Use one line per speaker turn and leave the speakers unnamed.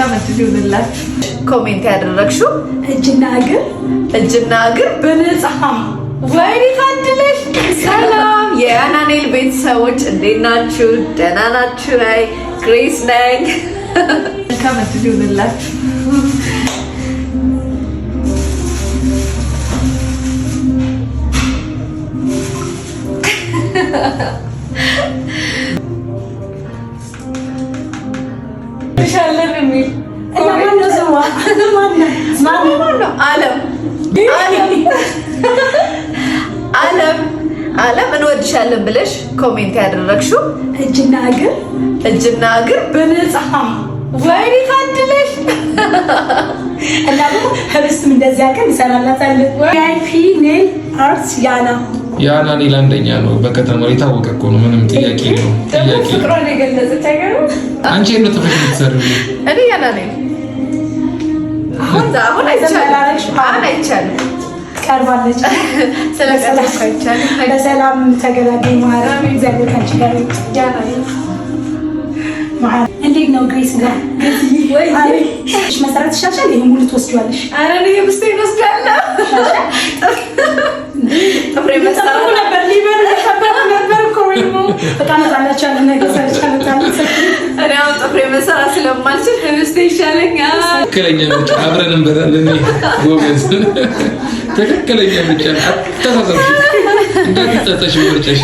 መልካም እድል ይሁንላችሁ። ኮሜንት ያደረግሽው እጅና እግር በነጻም ወይኔ ታድለሽ። ሰላም የአናኔል ቤተሰቦች እንዴት ናችሁ? ደህና ናችሁ? አይ ግሬስ ነኝ። መልካም እድል ይሁንላችሁ። አለም እንወድሻለን ብለሽ ኮሜንት ያደረግሽው እጅና እግር በነጻም ወይኔ ታድለሽ።
እና ደግሞ ህብስትም እንደዚህ አቀን ይሰራላታል። ቪአይፒ ኔል አርት
ያና ኔል አንደኛ ነው በከተማ የታወቀ እኮ ነው። ምንም ጥያቄ ነው።
ፍቅሯን የገለጸች አይገር
አንቺ ነው ተፈቅዶ ተሰርብ
እኔ ያና ኔል አሁን አይቻልም
ቀርባለች።
ስለቀረሽ አይቻልም።
በሰላም ተገላገኝ ማራም እግዚአብሔር ካንቺ ጋር ይሁን። ማራም እንዴት ነው ግሬስ ጋር ወይ እሺ መሰረት ሻሻል ይሄን ሙሉ ትወስጂዋለሽ?
አረ እኔ ምስቴን ወስዳለሁ። ጥፍሬ መሰራት
ነበር ሊበር ነበር ኮሪሞ በጣም ታላቻለ ነገር ሰርቻለሁ።
እኔ አሁን ጥፍሬ መሰራት ስለማልችል ምስቴ ይሻለኛል።
ትክክለኛ ምርጫ አብረን እንበላለን። ጎበዝ ትክክለኛ ምርጫ አታሳሰብሽ እንዳትጸጸሽ ምርጫሽ